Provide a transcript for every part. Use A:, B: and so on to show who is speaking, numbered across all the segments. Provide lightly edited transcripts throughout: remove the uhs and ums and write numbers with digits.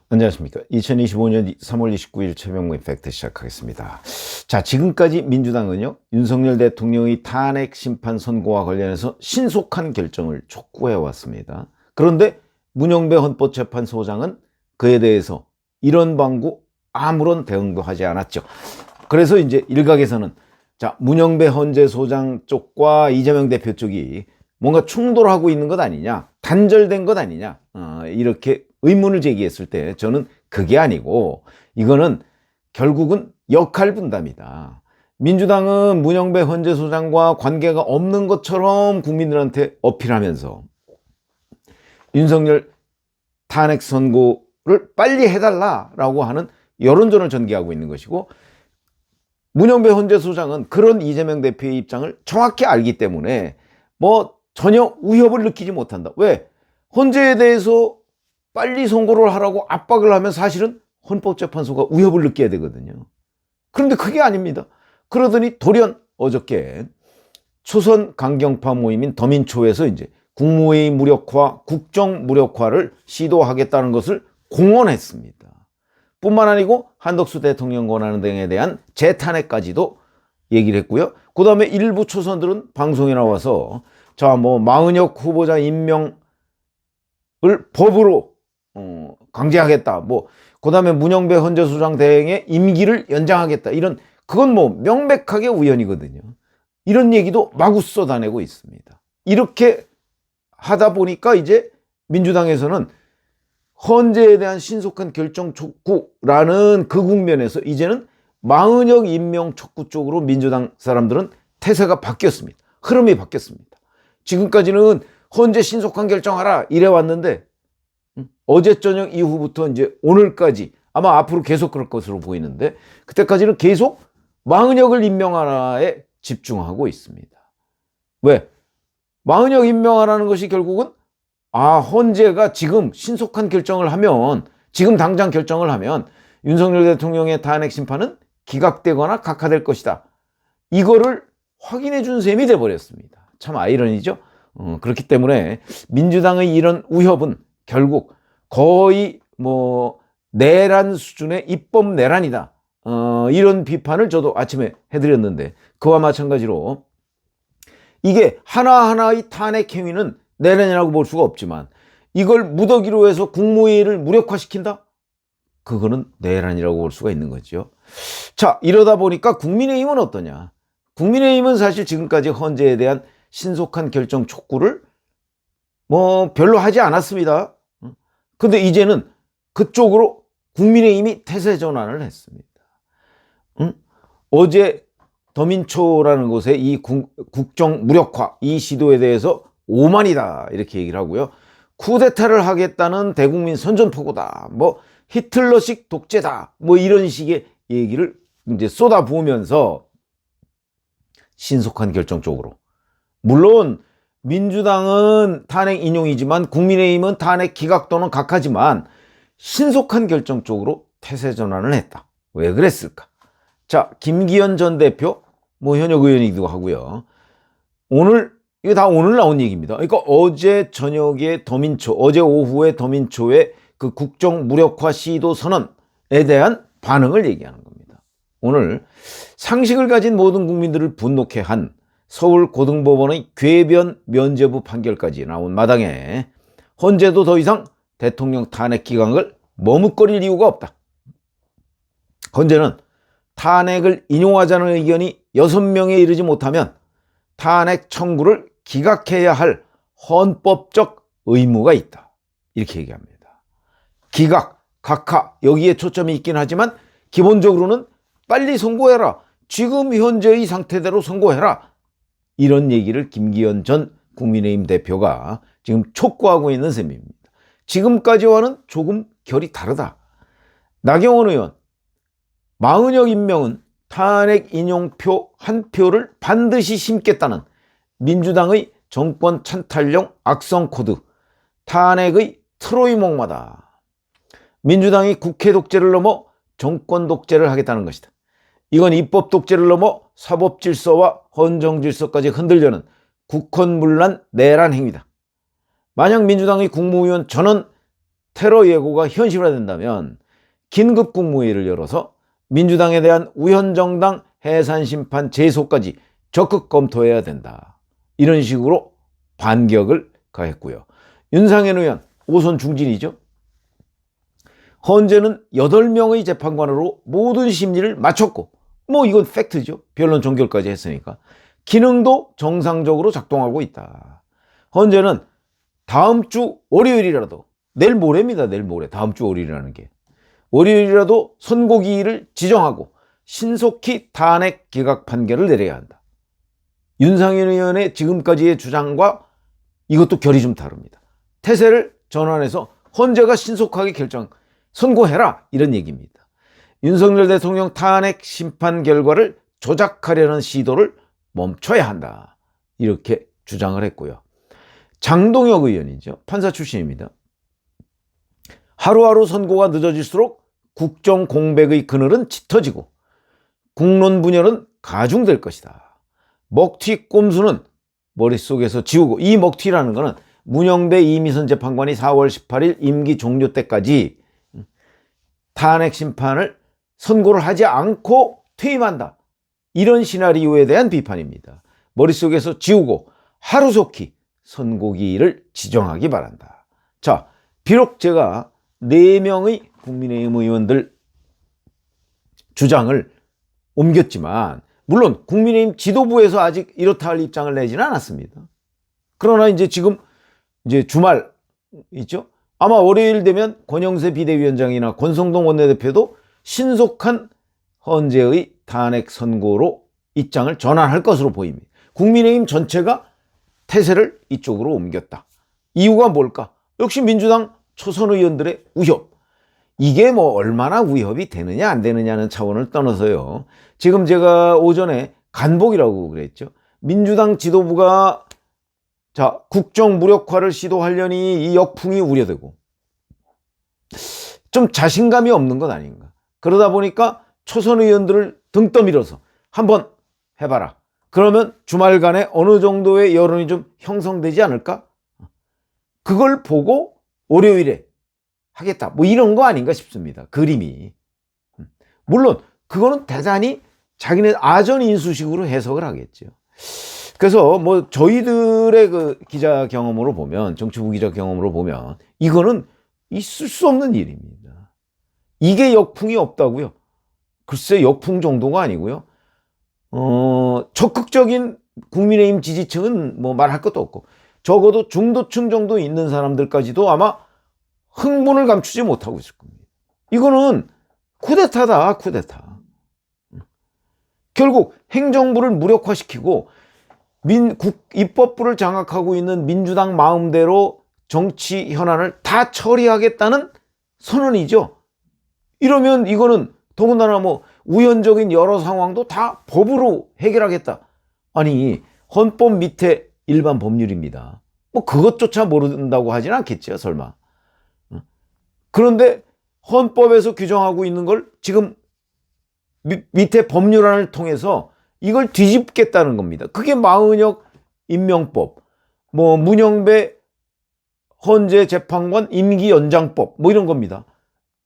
A: 안녕하십니까. 2025년 3월 29일 최명무의 팩트 시작하겠습니다. 자, 지금까지 민주당은요, 윤석열 대통령의 탄핵 심판 선고와 관련해서 신속한 결정을 촉구해 왔습니다. 그런데 문영배 헌법재판소장은 그에 대해서 이런 방구 아무런 대응도 하지 않았죠. 그래서 이제 일각에서는 자, 문영배 헌재소장 쪽과 이재명 대표 쪽이 뭔가 충돌하고 있는 것 아니냐, 단절된 것 아니냐, 이렇게 의문을 제기했을 때 저는 그게 아니고 이거는 결국은 역할 분담이다. 민주당은 문영배 헌재소장과 관계가 없는 것처럼 국민들한테 어필하면서 윤석열 탄핵 선고를 빨리 해달라라고 하는 여론전을 전개하고 있는 것이고, 문영배 헌재소장은 그런 이재명 대표의 입장을 정확히 알기 때문에 뭐 전혀 위협을 느끼지 못한다. 왜? 헌재에 대해서 빨리 선고를 하라고 압박을 하면 사실은 헌법재판소가 위협을 느껴야 되거든요. 그런데 그게 아닙니다. 그러더니 돌연 어저께 초선 강경파 모임인 더민초에서 이제 국무회의 무력화, 국정 무력화를 시도하겠다는 것을 공언했습니다. 뿐만 아니고 한덕수 대통령 권한 등에 대한 재탄핵까지도 얘기를 했고요. 그 다음에 일부 초선들은 방송에 나와서 자, 뭐 마은혁 후보자 임명을 법으로 강제하겠다. 뭐 그다음에 문영배 헌재소장 대행의 임기를 연장하겠다. 이런, 그건 뭐 명백하게 우연이거든요. 이런 얘기도 마구 쏟아내고 있습니다. 이렇게 하다 보니까 이제 민주당에서는 헌재에 대한 신속한 결정 촉구라는 그 국면에서 이제는 마은혁 임명 촉구 쪽으로 민주당 사람들은 태세가 바뀌었습니다. 흐름이 바뀌었습니다. 지금까지는 헌재 신속한 결정하라 이래 왔는데 어제 저녁 이후부터 이제 오늘까지 아마 앞으로 계속 그럴 것으로 보이는데, 그때까지는 계속 마은혁을 임명하라에 집중하고 있습니다. 왜? 마은혁 임명하라는 것이 결국은 헌재가 지금 신속한 결정을 하면, 지금 당장 결정을 하면 윤석열 대통령의 탄핵 심판은 기각되거나 각하될 것이다. 이거를 확인해 준 셈이 돼버렸습니다. 참 아이러니죠. 그렇기 때문에 민주당의 이런 위협은 결국 거의 뭐 내란 수준의 입법 내란이다. 이런 비판을 저도 아침에 해드렸는데, 그와 마찬가지로 이게 하나하나의 탄핵 행위는 내란이라고 볼 수가 없지만 이걸 무더기로 해서 국무회의를 무력화시킨다? 그거는 내란이라고 볼 수가 있는 거죠. 자, 이러다 보니까 국민의힘은 어떠냐? 국민의힘은 사실 지금까지 헌재에 대한 신속한 결정 촉구를 뭐 별로 하지 않았습니다. 근데 이제는 그쪽으로 국민의힘이 태세 전환을 했습니다. 어제 더민초라는 곳에 이 국정 무력화 이 시도에 대해서 오만이다 이렇게 얘기를 하고요. 쿠데타를 하겠다는 대국민 선전포고다. 뭐 히틀러식 독재다. 뭐 이런 식의 얘기를 이제 쏟아부으면서 신속한 결정 쪽으로. 물론 민주당은 탄핵 인용이지만 국민의힘은 탄핵 기각 또는 각하지만 신속한 결정 쪽으로 태세 전환을 했다. 왜 그랬을까? 자, 김기현 전 대표, 뭐 현역 의원이기도 하고요. 이거 다 오늘 나온 얘기입니다. 그러니까 어제 저녁에 더민초, 어제 오후에 더민초의 그 국정 무력화 시도 선언에 대한 반응을 얘기하는 겁니다. 오늘 상식을 가진 모든 국민들을 분노케 한 서울고등법원의 궤변 면죄부 판결까지 나온 마당에 헌재도 더 이상 대통령 탄핵 기각을 머뭇거릴 이유가 없다. 헌재는 탄핵을 인용하자는 의견이 6명에 이르지 못하면 탄핵 청구를 기각해야 할 헌법적 의무가 있다. 이렇게 얘기합니다. 기각, 각하 여기에 초점이 있긴 하지만 기본적으로는 빨리 선고해라. 지금 현재의 상태대로 선고해라. 이런 얘기를 김기현 전 국민의힘 대표가 지금 촉구하고 있는 셈입니다. 지금까지와는 조금 결이 다르다. 나경원 의원, 마은혁 임명은 탄핵 인용표 한 표를 반드시 심겠다는 민주당의 정권 찬탈용 악성 코드, 탄핵의 트로이 목마다. 민주당이 국회 독재를 넘어 정권 독재를 하겠다는 것이다. 이건 입법 독재를 넘어 사법 질서와 헌정 질서까지 흔들려는 국헌문란 내란 행위다. 만약 민주당의 국무위원 전원 테러 예고가 현실화된다면 긴급 국무회의를 열어서 민주당에 대한 우현정당 해산심판 제소까지 적극 검토해야 된다. 이런 식으로 반격을 가했고요. 윤상현 의원 5선 중진이죠. 헌재는 8명의 재판관으로 모든 심리를 마쳤고 이건 팩트죠. 변론 종결까지 했으니까. 기능도 정상적으로 작동하고 있다. 헌재는 다음 주 월요일이라도, 내일 모레입니다. 내일 모레. 다음 주 월요일이라는 게. 월요일이라도 선고기일을 지정하고 신속히 탄핵 기각 판결을 내려야 한다. 윤상현 의원의 지금까지의 주장과 이것도 결이 좀 다릅니다. 태세를 전환해서 헌재가 신속하게 선고해라, 이런 얘기입니다. 윤석열 대통령 탄핵 심판 결과를 조작하려는 시도를 멈춰야 한다, 이렇게 주장을 했고요. 장동혁 의원이죠. 판사 출신입니다. 하루하루 선고가 늦어질수록 국정 공백의 그늘은 짙어지고 국론 분열은 가중될 것이다. 먹튀 꼼수는 머릿속에서 지우고, 이 먹튀라는 것은 문영배 이미선 재판관이 4월 18일 임기 종료 때까지 탄핵 심판을 선고를 하지 않고 퇴임한다, 이런 시나리오에 대한 비판입니다. 머릿속에서 지우고 하루속히 선고기일을 지정하기 바란다. 자, 비록 제가 4명의 국민의힘 의원들 주장을 옮겼지만, 물론 국민의힘 지도부에서 아직 이렇다 할 입장을 내지는 않았습니다. 그러나 지금 주말 있죠? 아마 월요일 되면 권영세 비대위원장이나 권성동 원내대표도 신속한 헌재의 탄핵 선고로 입장을 전환할 것으로 보입니다. 국민의힘 전체가 태세를 이쪽으로 옮겼다. 이유가 뭘까? 역시 민주당 초선 의원들의 위협. 이게 얼마나 위협이 되느냐 안 되느냐는 차원을 떠나서요. 지금 제가 오전에 간복이라고 그랬죠. 민주당 지도부가 국정 무력화를 시도하려니 이 역풍이 우려되고 좀 자신감이 없는 것 아닌가. 그러다 보니까 초선 의원들을 등 떠밀어서 한번 해봐라. 그러면 주말간에 어느 정도의 여론이 좀 형성되지 않을까? 그걸 보고 월요일에 하겠다. 이런 거 아닌가 싶습니다. 그림이. 물론 그거는 대단히 자기네 아전 인수식으로 해석을 하겠죠. 그래서 저희들의 그 기자 경험으로 보면, 정치부 기자 경험으로 보면 이거는 있을 수 없는 일입니다. 이게 역풍이 없다고요? 글쎄, 역풍 정도가 아니고요. 적극적인 국민의힘 지지층은 말할 것도 없고, 적어도 중도층 정도 있는 사람들까지도 아마 흥분을 감추지 못하고 있을 겁니다. 이거는 쿠데타다, 쿠데타. 결국 행정부를 무력화시키고 입법부를 장악하고 있는 민주당 마음대로 정치 현안을 다 처리하겠다는 선언이죠. 이러면 이거는 더군다나 우연적인 여러 상황도 다 법으로 해결하겠다. 아니, 헌법 밑에 일반 법률입니다. 그것조차 모른다고 하진 않겠죠, 설마. 그런데 헌법에서 규정하고 있는 걸 지금 밑에 법률안을 통해서 이걸 뒤집겠다는 겁니다. 그게 마은혁 임명법, 문영배 헌재 재판관 임기 연장법, 이런 겁니다.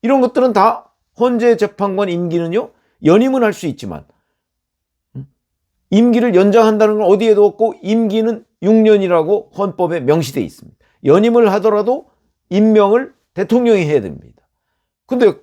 A: 이런 것들은 다 헌재 재판관 임기는요, 연임은 할 수 있지만 임기를 연장한다는 건 어디에도 없고, 임기는 6년이라고 헌법에 명시되어 있습니다. 연임을 하더라도 임명을 대통령이 해야 됩니다. 근데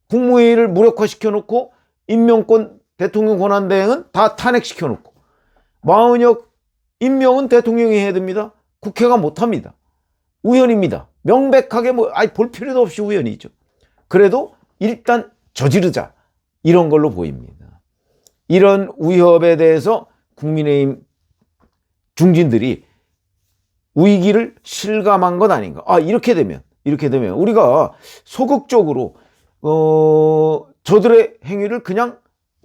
A: 국무회의를 무력화시켜 놓고 임명권, 대통령 권한 대행은 다 탄핵시켜 놓고, 마은혁 임명은 대통령이 해야 됩니다. 국회가 못합니다. 우연입니다. 명백하게 볼 필요도 없이 우연이죠. 그래도 일단 저지르자, 이런 걸로 보입니다. 이런 위협에 대해서 국민의힘 중진들이 위기를 실감한 것 아닌가. 이렇게 되면 우리가 소극적으로 저들의 행위를 그냥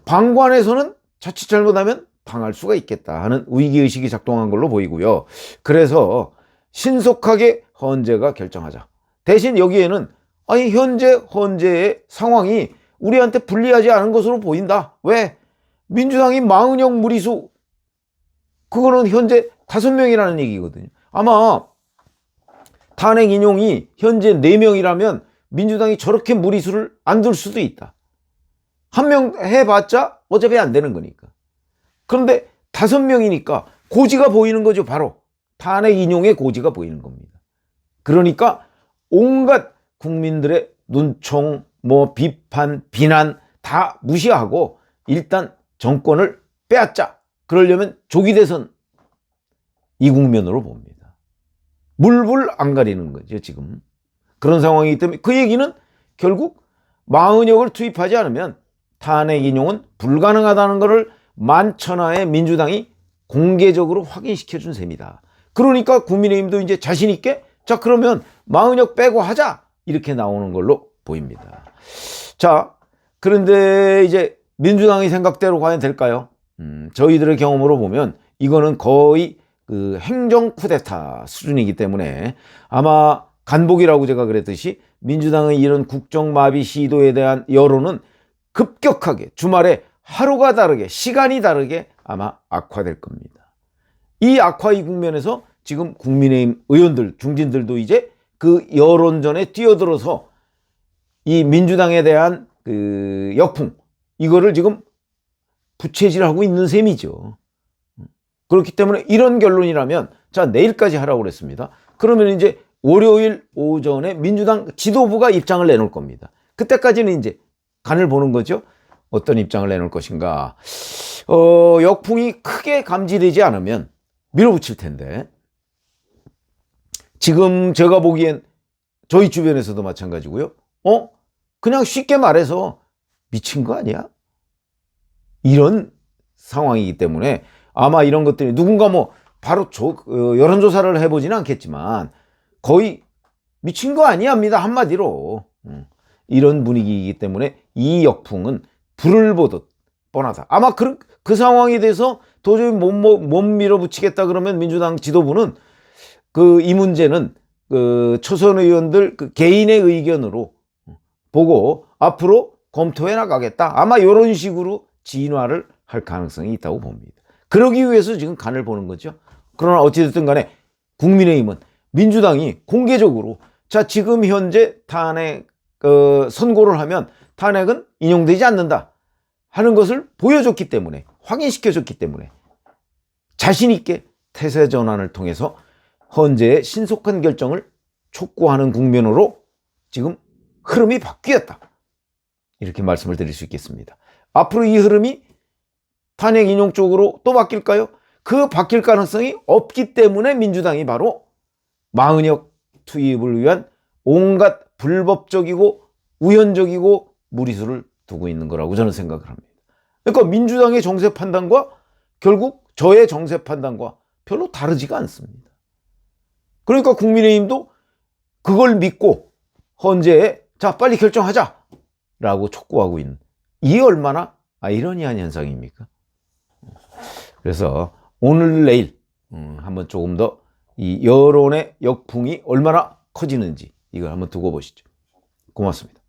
A: 방관해서는 자칫 잘못하면 당할 수가 있겠다 하는 위기의식이 작동한 걸로 보이고요. 그래서 신속하게 헌재가 결정하자. 대신 여기에는 현재 헌재의 상황이 우리한테 불리하지 않은 것으로 보인다. 왜? 민주당이 마은혁 무리수, 그거는 현재 5명이라는 얘기거든요. 아마 탄핵 인용이 현재 4명이라면 민주당이 저렇게 무리수를 안 둘 수도 있다. 한 명 해봤자 어차피 안 되는 거니까. 그런데 5명이니까 고지가 보이는 거죠. 바로 탄핵 인용의 고지가 보이는 겁니다. 그러니까 온갖 국민들의 눈총, 비판, 비난 다 무시하고 일단 정권을 빼앗자. 그러려면 조기 대선 이 국면으로 봅니다. 물불 안 가리는 거죠, 지금. 그런 상황이기 때문에 그 얘기는 결국 마흔역을 투입하지 않으면 탄핵 인용은 불가능하다는 것을 만천하에 민주당이 공개적으로 확인시켜 준 셈이다. 그러니까 국민의힘도 이제 자신 있게 자 그러면 마흔역 빼고 하자 이렇게 나오는 걸로 보입니다. 자, 그런데 이제 민주당의 생각대로 과연 될까요? 저희들의 경험으로 보면 이거는 거의 그 행정 쿠데타 수준이기 때문에 아마 간복이라고 제가 그랬듯이 민주당의 이런 국정마비 시도에 대한 여론은 급격하게 주말에 하루가 다르게 시간이 다르게 아마 악화될 겁니다. 이 악화의 국면에서 지금 국민의힘 의원들 중진들도 이제 그 여론전에 뛰어들어서 이 민주당에 대한 그 역풍 이거를 지금 부채질하고 있는 셈이죠. 그렇기 때문에 이런 결론이라면 자 내일까지 하라고 그랬습니다. 그러면 이제 월요일 오전에 민주당 지도부가 입장을 내놓을 겁니다. 그때까지는 이제 간을 보는 거죠. 어떤 입장을 내놓을 것인가. 역풍이 크게 감지되지 않으면 밀어붙일 텐데 지금 제가 보기엔 저희 주변에서도 마찬가지고요. 그냥 쉽게 말해서 미친 거 아니야? 이런 상황이기 때문에 아마 이런 것들이 누군가 바로 여론조사를 해보지는 않겠지만 거의 미친 거 아니야입니다. 한마디로. 이런 분위기이기 때문에 이 역풍은 불을 보듯 뻔하다. 아마 그 상황에 대해서 도저히 못 밀어붙이겠다 그러면 민주당 지도부는 이 문제는 초선 의원들 개인의 의견으로 보고 앞으로 검토해 나가겠다. 아마 이런 식으로 진화를 할 가능성이 있다고 봅니다. 그러기 위해서 지금 간을 보는 거죠. 그러나 어찌됐든 간에 국민의힘은 민주당이 공개적으로 자 지금 현재 탄핵 선고를 하면 탄핵은 인용되지 않는다 하는 것을 보여줬기 때문에 확인시켜줬기 때문에 자신 있게 태세 전환을 통해서 헌재의 신속한 결정을 촉구하는 국면으로 지금 흐름이 바뀌었다. 이렇게 말씀을 드릴 수 있겠습니다. 앞으로 이 흐름이 탄핵 인용 쪽으로 또 바뀔까요? 그 바뀔 가능성이 없기 때문에 민주당이 바로 마흔역 투입을 위한 온갖 불법적이고 우연적이고 무리수를 두고 있는 거라고 저는 생각을 합니다. 그러니까 민주당의 정세 판단과 결국 저의 정세 판단과 별로 다르지가 않습니다. 그러니까 국민의힘도 그걸 믿고 헌재에 자 빨리 결정하자 라고 촉구하고 있는 이게 얼마나 아이러니한 현상입니까? 그래서 오늘 내일 한번 조금 더 이 여론의 역풍이 얼마나 커지는지 이걸 한번 두고 보시죠. 고맙습니다.